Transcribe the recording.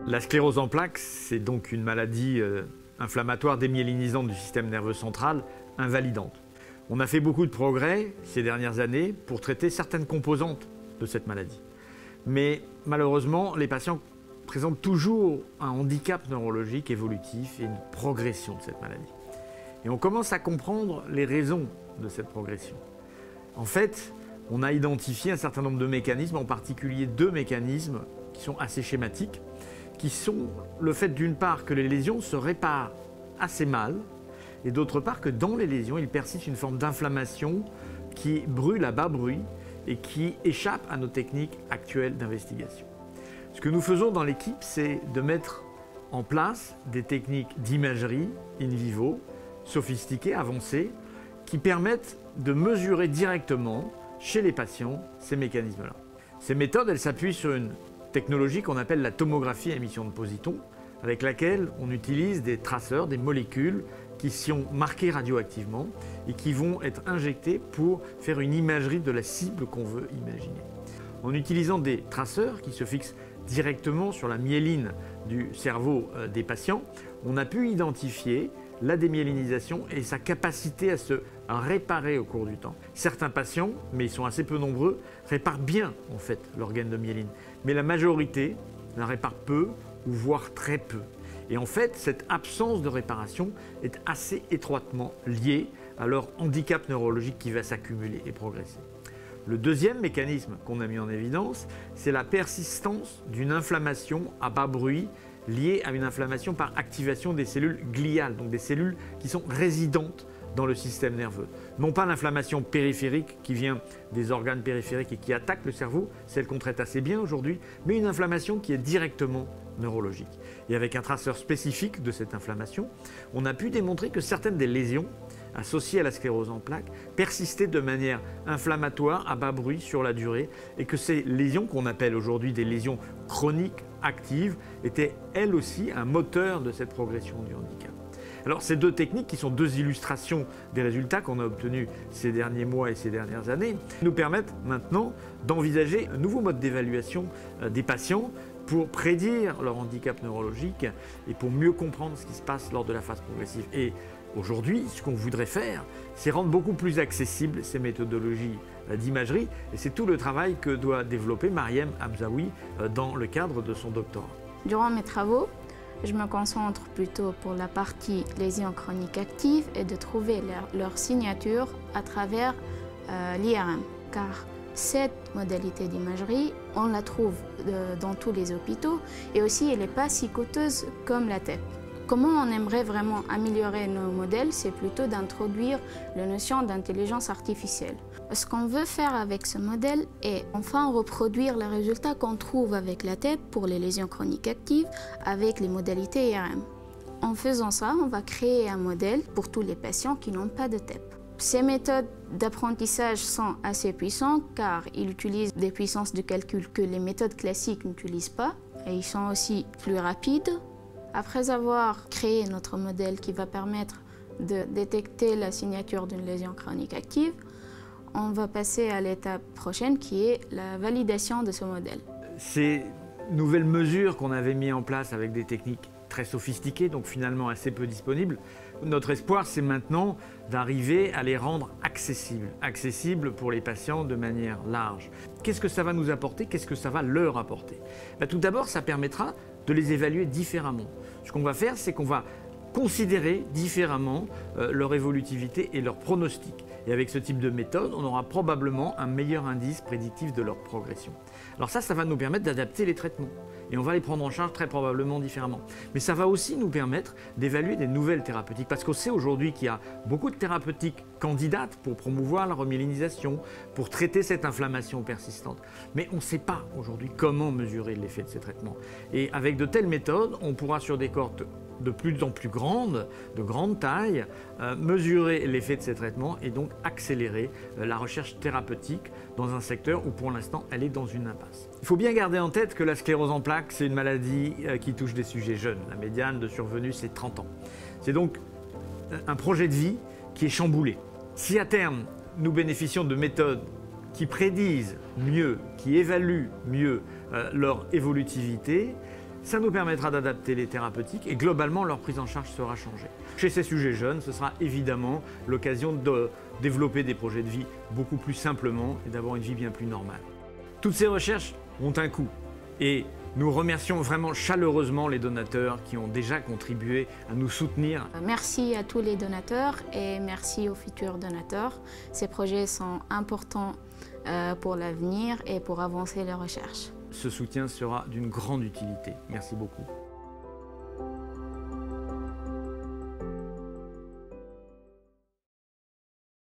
La sclérose en plaques, c'est donc une maladie inflammatoire démyélinisante du système nerveux central, invalidante. On a fait beaucoup de progrès ces dernières années pour traiter certaines composantes de cette maladie. Mais malheureusement, les patients présentent toujours un handicap neurologique évolutif et une progression de cette maladie. Et on commence à comprendre les raisons de cette progression. En fait, on a identifié un certain nombre de mécanismes, en particulier 2 mécanismes qui sont assez schématiques, qui sont le fait d'une part que les lésions se réparent assez mal, et d'autre part que dans les lésions, il persiste une forme d'inflammation qui brûle à bas bruit et qui échappe à nos techniques actuelles d'investigation. Ce que nous faisons dans l'équipe, c'est de mettre en place des techniques d'imagerie in vivo, sophistiquées, avancées, qui permettent de mesurer directement chez les patients ces mécanismes-là. Ces méthodes, elles s'appuient sur une technologie qu'on appelle la tomographie à émission de positons, avec laquelle on utilise des traceurs, des molécules qui sont marquées radioactivement et qui vont être injectées pour faire une imagerie de la cible qu'on veut imaginer. En utilisant des traceurs qui se fixent directement sur la myéline du cerveau des patients, on a pu identifier la démyélinisation et sa capacité à se réparer au cours du temps. Certains patients, mais ils sont assez peu nombreux, réparent bien en fait l'organe de myéline, mais la majorité la répare peu ou voire très peu. Et en fait, cette absence de réparation est assez étroitement liée à leur handicap neurologique qui va s'accumuler et progresser. Le deuxième mécanisme qu'on a mis en évidence, c'est la persistance d'une inflammation à bas bruit liée à une inflammation par activation des cellules gliales, donc des cellules qui sont résidentes dans le système nerveux. Non pas l'inflammation périphérique qui vient des organes périphériques et qui attaque le cerveau, celle qu'on traite assez bien aujourd'hui, mais une inflammation qui est directement neurologique. Et avec un traceur spécifique de cette inflammation, on a pu démontrer que certaines des lésions associées à la sclérose en plaques persistaient de manière inflammatoire à bas bruit sur la durée et que ces lésions, qu'on appelle aujourd'hui des lésions chroniques actives, étaient elles aussi un moteur de cette progression du handicap. Alors ces 2 techniques, qui sont 2 illustrations des résultats qu'on a obtenus ces derniers mois et ces dernières années, nous permettent maintenant d'envisager un nouveau mode d'évaluation des patients pour prédire leur handicap neurologique et pour mieux comprendre ce qui se passe lors de la phase progressive. Et aujourd'hui, ce qu'on voudrait faire, c'est rendre beaucoup plus accessibles ces méthodologies d'imagerie, et c'est tout le travail que doit développer Mariem Hamzaoui dans le cadre de son doctorat. Durant mes travaux, je me concentre plutôt pour la partie lésions chroniques actives et de trouver leur signature à travers l'IRM, car cette modalité d'imagerie, on la trouve dans tous les hôpitaux et aussi elle n'est pas si coûteuse comme la TEP. Comment on aimerait vraiment améliorer nos modèles, c'est plutôt d'introduire la notion d'intelligence artificielle. Ce qu'on veut faire avec ce modèle est enfin reproduire les résultats qu'on trouve avec la TEP pour les lésions chroniques actives avec les modalités IRM. En faisant ça, on va créer un modèle pour tous les patients qui n'ont pas de TEP. Ces méthodes d'apprentissage sont assez puissantes car ils utilisent des puissances de calcul que les méthodes classiques n'utilisent pas et ils sont aussi plus rapides. Après avoir créé notre modèle qui va permettre de détecter la signature d'une lésion chronique active, on va passer à l'étape prochaine qui est la validation de ce modèle. Ces nouvelles mesures qu'on avait mises en place avec des techniques très sophistiquées, donc finalement assez peu disponibles, notre espoir c'est maintenant d'arriver à les rendre accessibles pour les patients de manière large. Qu'est-ce que ça va nous apporter? Qu'est-ce que ça va leur apporter? Tout d'abord, ça permettra de les évaluer différemment. Ce qu'on va faire, c'est qu'on va considérer différemment leur évolutivité et leur pronostic. Et avec ce type de méthode, on aura probablement un meilleur indice prédictif de leur progression. Alors ça va nous permettre d'adapter les traitements. Et on va les prendre en charge très probablement différemment. Mais ça va aussi nous permettre d'évaluer des nouvelles thérapeutiques. Parce qu'on sait aujourd'hui qu'il y a beaucoup de thérapeutiques candidates pour promouvoir la remyélinisation, pour traiter cette inflammation persistante. Mais on ne sait pas aujourd'hui comment mesurer l'effet de ces traitements. Et avec de telles méthodes, on pourra sur des cohortes de plus en plus grandes, de grande taille, mesurer l'effet de ces traitements et donc accélérer la recherche thérapeutique dans un secteur où pour l'instant elle est dans une impasse. Il faut bien garder en tête que la sclérose en plaques, c'est une maladie qui touche des sujets jeunes. La médiane de survenue, c'est 30 ans. C'est donc un projet de vie qui est chamboulé. Si à terme, nous bénéficions de méthodes qui prédisent mieux, qui évaluent mieux leur évolutivité, Ça nous permettra d'adapter les thérapeutiques et globalement leur prise en charge sera changée. Chez ces sujets jeunes, ce sera évidemment l'occasion de développer des projets de vie beaucoup plus simplement et d'avoir une vie bien plus normale. Toutes ces recherches ont un coût et nous remercions vraiment chaleureusement les donateurs qui ont déjà contribué à nous soutenir. Merci à tous les donateurs et merci aux futurs donateurs. Ces projets sont importants pour l'avenir et pour avancer les recherches. Ce soutien sera d'une grande utilité. Merci beaucoup.